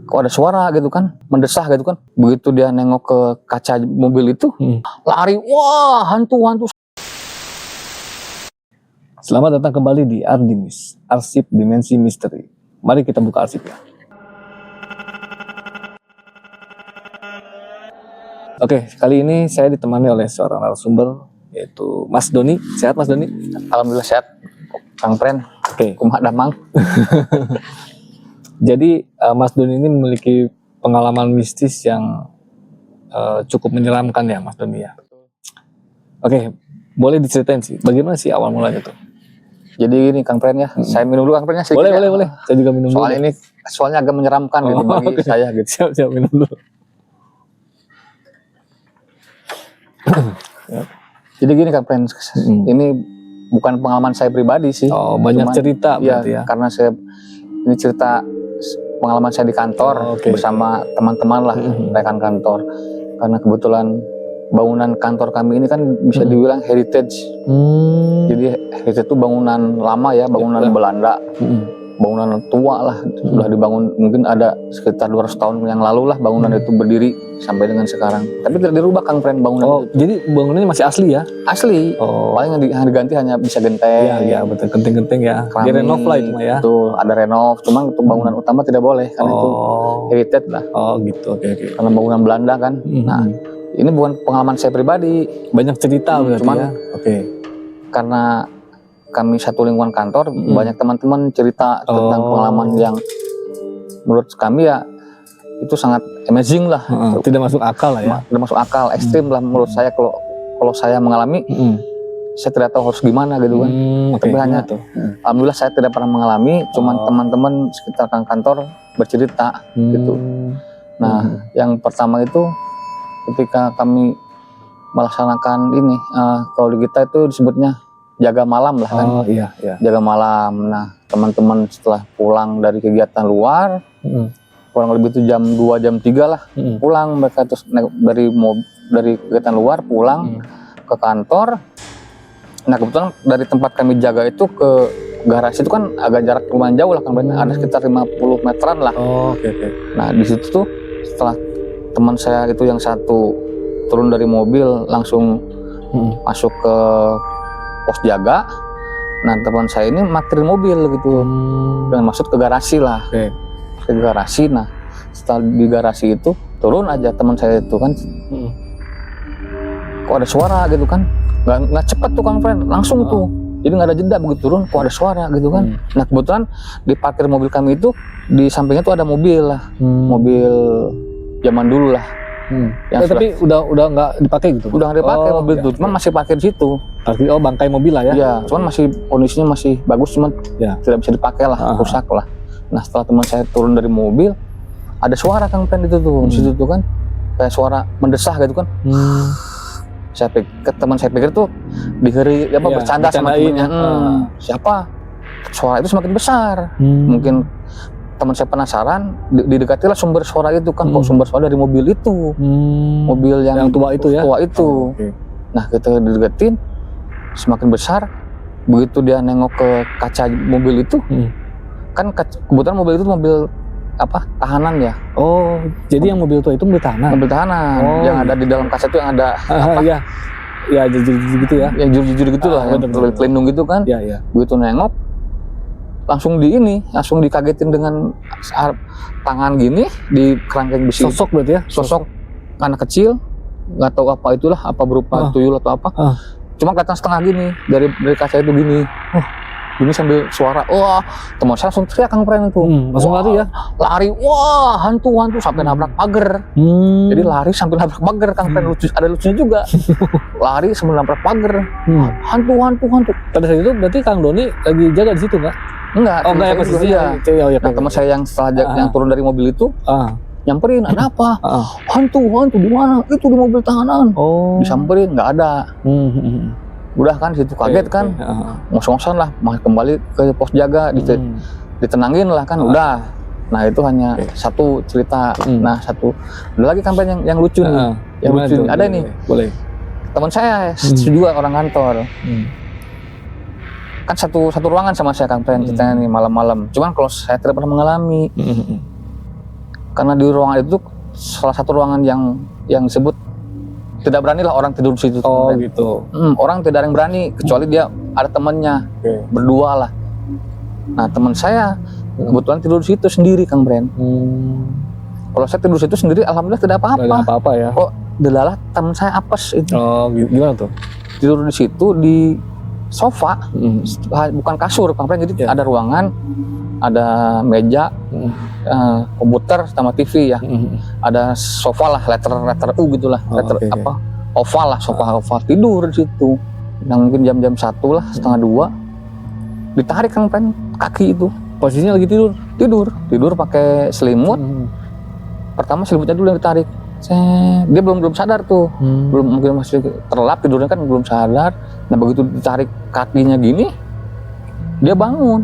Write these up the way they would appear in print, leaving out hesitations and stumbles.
kok ada suara gitu kan, mendesah gitu kan. Begitu dia nengok ke kaca mobil itu, lari, wah hantu. Selamat datang kembali di Ardimis, Arsip Dimensi Misteri. Mari kita buka arsipnya. Oke, kali ini saya ditemani oleh seorang narasumber, yaitu Mas Doni. Sehat Mas Doni? Alhamdulillah sehat, Kang Pren. Oke. Kumaha damang. Jadi Mas Doni ini memiliki pengalaman mistis yang cukup menyeramkan ya Mas Doni ya. Oke, boleh diceritain sih, bagaimana sih awal mulanya tuh? Jadi gini Kang Pren ya, saya minum dulu Kang Pren ya sedikit. Boleh. Saya juga minum dulu. Soalnya agak menyeramkan gitu bagi oke. saya gitu. Siap minum dulu. Jadi gini Kang Pren, ini bukan pengalaman saya pribadi sih. Oh, banyak cerita berarti ya. Karena ini cerita pengalaman saya di kantor bersama teman-teman lah, rekan kantor. Karena kebetulan bangunan kantor kami ini kan bisa dibilang heritage. Jadi heritage itu bangunan lama ya, bangunan Belanda. Bangunan tua lah, sudah dibangun mungkin ada sekitar 200 tahun yang lalu lah bangunan itu berdiri sampai dengan sekarang. Tapi tidak dirubah Kang Pren bangunan itu. Jadi bangunannya masih asli ya? Asli. Paling yang diganti hanya bisa genteng. Iya betul, genting-genting ya. Keramik, Di-renov lah itu ya. Betul, ada renov. Cuma untuk bangunan utama tidak boleh karena itu heritage lah. Oh gitu, oke. Karena bangunan Belanda kan. Nah, ini bukan pengalaman saya pribadi. Banyak cerita berarti cuman, ya. Karena kami satu lingkungan kantor, banyak teman-teman cerita tentang pengalaman yang menurut kami ya itu sangat amazing lah. Tidak masuk akal lah ya. Tidak masuk akal, ekstrim lah menurut saya. Kalau saya mengalami, saya tidak tahu harus gimana gitu kan. Tapi hanya alhamdulillah saya tidak pernah mengalami, cuman teman-teman sekitar kantor bercerita gitu. Nah, yang pertama itu ketika kami melaksanakan ini, kalau di kita itu disebutnya jaga malam lah kan. Iya. Jaga malam. Nah, teman-teman setelah pulang dari kegiatan luar, kurang lebih itu jam 2, jam 3 lah, pulang mereka terus dari kegiatan luar pulang ke kantor. Nah, kebetulan dari tempat kami jaga itu ke garasi itu kan agak jarak lumayan jauh lah kan, ada sekitar 50 meteran lah. Nah, di situ tuh setelah teman saya itu yang satu turun dari mobil langsung masuk ke pos jaga. Nah, teman saya ini parkir mobil gitu, dan masuk ke garasi lah, ke garasi. Nah, setelah di garasi itu turun aja teman saya itu kan, kok ada suara gitu kan, nggak cepet tuh Kang Fren, langsung tuh, jadi nggak ada jeda begitu turun, kok ada suara gitu kan. Nah, kebetulan di parkir mobil kami itu di sampingnya tuh ada mobil lah, mobil zaman dulu lah. Tapi udah nggak dipakai gitu? Udah nggak dipakai mobil itu, cuman masih parkir di situ. Bangkai mobil lah ya? Iya, cuman masih kondisinya masih bagus, cuman tidak bisa dipakai lah, rusak lah. Nah, setelah teman saya turun dari mobil, ada suara Kang Pen itu tuh, di situ tuh kan, kayak suara mendesah gitu kan. Teman saya pikir tuh bercanda sama temennya. Siapa? Suara itu semakin besar. Mungkin teman saya penasaran, didekatilah sumber suara itu kan, kok sumber suara dari mobil itu, mobil yang tua itu ya? Tua itu. Nah, kita dideketin, semakin besar. Begitu dia nengok ke kaca mobil itu, kan kebetulan mobil itu mobil tahanan ya. Jadi yang mobil tua itu mobil tahanan? Mobil tahanan, yang ada di dalam kaca itu yang ada ya jujur gitu ya? Yang jujur gitu lah, yang pelindung gitu kan. Begitu nengok, langsung dikagetin dengan tangan gini di kerangkeng besi. Sosok berarti ya? Sosok anak kecil, nggak tahu apa itulah, apa berupa tuyul atau apa. Cuma kelihatan setengah gini dari kaca itu gini. Gini sambil suara, wah, teman saya langsung teriak Kang Pren itu. Langsung lari ya? Lari, wah, hantu sampai nabrak pagar. Jadi lari sambil nabrak pagar Kang Pren, ada lucunya juga. Lari sambil nabrak pagar. Hantu. Pada saat itu berarti Kang Doni lagi jaga di situ nggak? Enggak. Enggak ya posisinya. Nah, teman saya yang yang turun dari mobil itu nyamperin, ada apa? Hantu di mana? Itu di mobil tahanan. Disamperin, nggak ada. Udah kan situ kaget kan, ngos-ngosan lah, kembali ke pos jaga, ditenangin lah kan, udah. Nah, itu hanya satu cerita. Nah, ada lagi kampanye yang lucu nih, yang lucu ada nih. Boleh. Teman saya juga orang kantor, kan satu ruangan sama saya Kang Pren, ceritanya nih malam-malam. Cuman kalau saya tidak pernah mengalami, karena di ruangan itu salah satu ruangan yang disebut tidak berani lah orang tidur di situ. Oh gitu. Orang tidak ada yang berani kecuali dia ada temannya, berdua lah. Nah teman saya kebetulan tidur di situ sendiri Kang Bren. Kalau saya tidur di situ sendiri, alhamdulillah tidak apa-apa. Tidak apa-apa ya. Kok delalah teman saya apes itu. Oh gimana tuh? Tidur di situ di sofa, bukan kasur Kang Bren. Jadi ada ruangan, ada meja, komputer sama TV ya. Ada sofa lah, letter U gitulah, oval lah, sofa oval. Tidur di situ. Yang mungkin jam-jam 1 lah, setengah 2. Ditarik Kang Bren kaki itu. Posisinya lagi tidur. Tidur pakai selimut. Pertama selimutnya dulu yang ditarik. Dia belum sadar tuh. Belum, mungkin masih terlelap tidurnya kan, belum sadar. Nah begitu ditarik kakinya gini, dia bangun.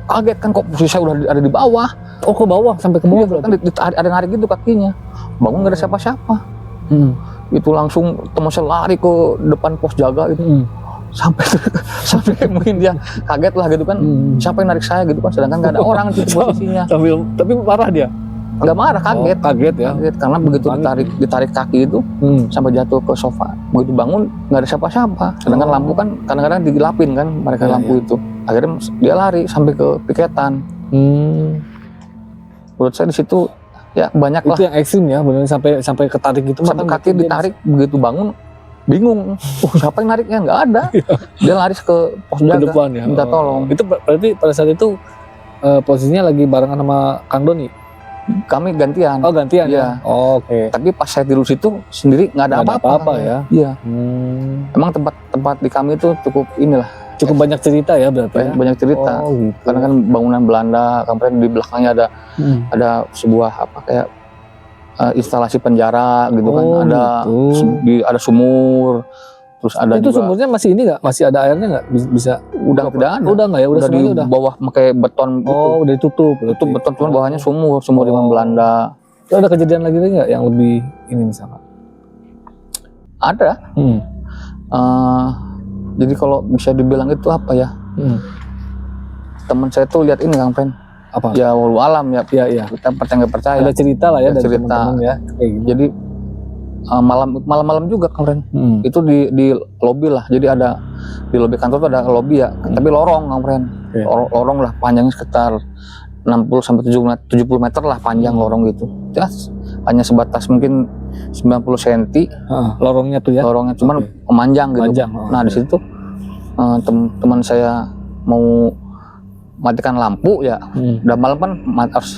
Kaget kan, kok posisi saya udah ada di bawah. Oh ke bawah, sampai ke bawah kan ada narik gitu kakinya. Bangun gak ada siapa-siapa. Itu langsung teman saya lari ke depan pos jaga itu. Sampai mungkin dia kaget lah gitu kan. Siapa yang narik saya gitu kan, sedangkan gak ada orang di posisinya. Tapi marah dia? Nggak marah, kaget. Kaget ya? Kaget, karena begitu ditarik kaki itu sampai jatuh ke sofa. Begitu bangun nggak ada siapa-siapa. Sedangkan lampu kan kadang-kadang digelapin kan mereka lampu itu. Akhirnya dia lari sampai ke piketan. Menurut saya di situ ya banyak lah. Itu yang ekstrim ya, benar sampai ketarik gitu. Sampai kaki ditarik, begitu bangun bingung. Siapa yang nariknya? Nggak ada. Dia lari ke pos jaga, depan ya. minta tolong. Itu berarti pada saat itu posisinya lagi barengan sama Kang Doni? Kami gantian. Oh gantian ya? Oh, oke. Tapi pas saya tidur situ sendiri nggak ada apa-apa ya? Iya. Emang tempat di kami itu cukup inilah. Cukup banyak cerita ya berarti? Banyak cerita. Oh, gitu. Karena kan bangunan Belanda, kemudian di belakangnya ada sebuah apa kayak instalasi penjara gitu kan. Ada sumur. Terus ada itu juga, sumurnya masih ini nggak? Masih ada airnya nggak? Bisa? Udah tidak ada. Udah nggak ya? Udah di bawah pakai beton gitu. Oh udah ditutup. Tutup beton, cuman bawahnya sumur zaman Belanda. Itu ada kejadian lagi nggak yang lebih ini misalnya? Ada. Jadi kalau bisa dibilang itu apa ya? Teman saya tuh lihat ini Kang Pen. Apa? Ya walau alam ya. Iya. Kita percaya nggak percaya. Ada cerita lah ya dari cerita. teman-teman ya. Kayak gitu. Jadi malam-malam juga Kang Ren. Itu di lobi lah. Jadi ada di lobi kantor tuh ada lobi ya. Tapi lorong Kang Ren. Lorong lah, panjangnya sekitar 60 sampai 70 meter lah panjang lorong gitu. Ya, hanya sebatas mungkin 90 cm. Lorongnya tuh ya. Lorongnya cuman memanjang gitu. Nah, di situ teman saya mau matikan lampu ya. Udah malam kan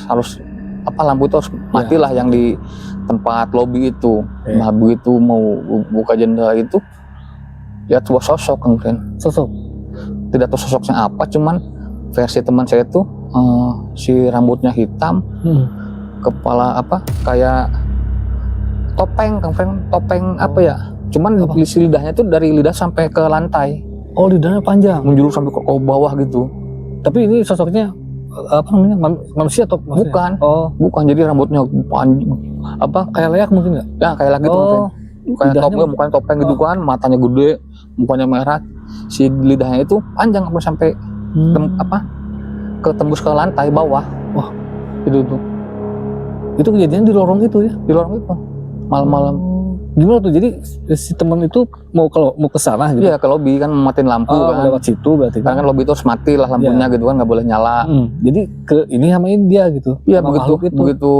harus lampu itu harus matilah yang di tempat lobi itu. Nah begitu mau buka jendela itu lihat sebuah sosok kemudian. Sosok? Tidak tahu sosoknya apa, cuman versi teman saya itu si rambutnya hitam, kepala kayak topeng apa ya? Cuman lidahnya itu dari lidah sampai ke lantai. Oh lidahnya panjang? Menjulur sampai ke bawah gitu. Tapi ini sosoknya apa namanya, manusia atau maksudnya? Bukan, jadi rambutnya panjang kayak leak mungkin nggak? Ya kayak leak gitu kayak mukanya topeng gitu kan, matanya gede, mukanya merah, si lidahnya itu panjang sampai ketembus ke lantai bawah. Wah itu kejadian di lorong itu ya? Di lorong itu malam-malam. Gimana tuh? Jadi si teman itu mau ke sana gitu? Iya, ke lobi kan, matiin lampu kan. Lewat situ berarti kan lobi itu harus mati lah lampunya gitu kan, nggak boleh nyala. Jadi ini samain dia gitu? Iya, begitu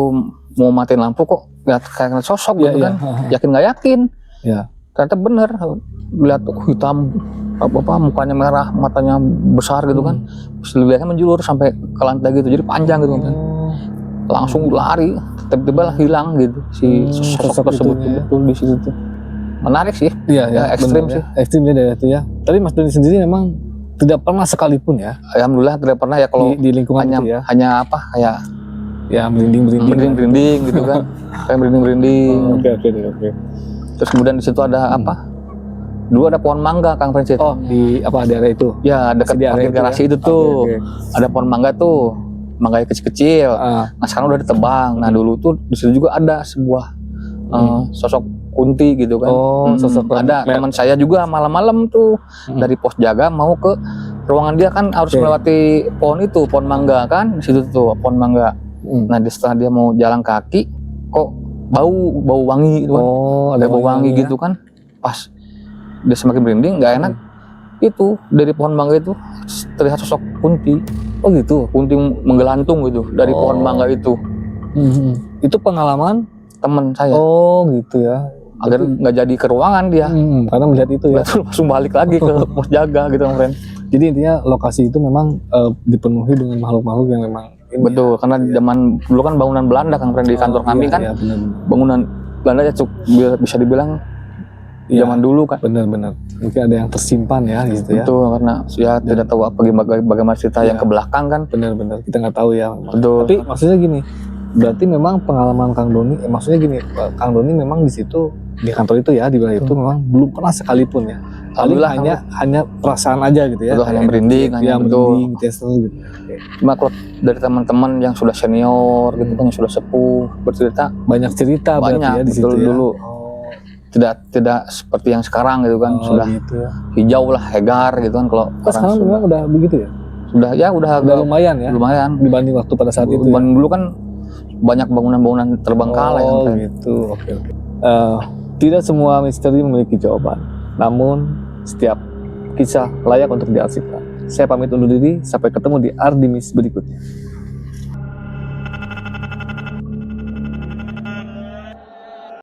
mau matiin lampu kok kayak sosok gitu kan. Yakin nggak yakin? Iya. Ternyata bener, lihat hitam, mukanya merah, matanya besar gitu kan. Lidahnya menjulur sampai ke lantai gitu, jadi panjang gitu kan. Langsung lari, tiba-tiba hilang gitu si sosok tersebut betul di situ tuh. Menarik sih. Iya, ekstrim sih. Ekstrim ya itu ya. Tapi Mas Doni sendiri memang tidak pernah sekalipun ya? Alhamdulillah tidak pernah ya, kalau di lingkungan itu ya. Hanya kayak ya merinding gitu kan. Kayak merinding. Oke. Terus kemudian di situ ada dulu ada pohon mangga Kang Prinsit. Oh, di area itu? Ya, dekat parkir garasi itu tuh. Ada pohon mangga tuh. Mangganya kecil-kecil. Nah sekarang udah ditebang. Nah dulu tuh di situ juga ada sebuah sosok kunti gitu kan. Sosok ada teman saya juga malam-malam tuh dari pos jaga mau ke ruangan dia kan, harus melewati pohon mangga kan, di situ tuh pohon mangga. Nah setelah dia mau jalan kaki, kok bau wangi gitu kan. Ada Bau wangi ya? gitu kan. Pas dia semakin merinding, nggak enak. Itu dari pohon mangga itu terlihat sosok Kunti. Oh gitu. Kunti menggelantung gitu dari pohon mangga itu. Itu pengalaman Teman saya. Oh gitu ya. Agar nggak jadi ke ruangan dia. Karena melihat itu ya. Betul, langsung balik lagi ke pos jaga gitu kan, friend. Jadi intinya lokasi itu memang dipenuhi dengan makhluk-makhluk yang memang ini. Betul, karena zaman dulu kan bangunan Belanda kan, friend, di kantor kami kan. Iya, benar. Bangunan Belanda ya bisa dibilang zaman dulu kan. Benar-benar. Mungkin ada yang tersimpan ya gitu ya. Betul, karena ya tidak tahu bagaimana cerita yang ke belakang kan. Benar-benar kita nggak tahu ya. Betul. Tapi maksudnya gini, berarti memang pengalaman Kang Doni, maksudnya gini, Kang Doni memang di situ di kantor itu ya, di wilayah itu memang belum pernah sekalipun ya. Paling hanya perasaan aja gitu ya. Betul, hanya merinding, hanya merinding gitu. Cuma kalau dari teman-teman yang sudah senior gitu kan, yang sudah sepuh bercerita, banyak cerita banyak ya di situ ya. Dulu tidak seperti yang sekarang gitu kan, sudah gitu ya. hijau lah, hegar gitu kan. Kalau sekarang memang udah begitu ya. Udah lumayan ya. Lumayan dibanding waktu pada saat itu. Dulu kan banyak bangunan-bangunan terbengkalai. Gitu. Oke. Tidak semua misteri memiliki jawaban. Namun setiap kisah layak untuk diarsipkan. Saya pamit undur diri, sampai ketemu di Ardimis berikutnya.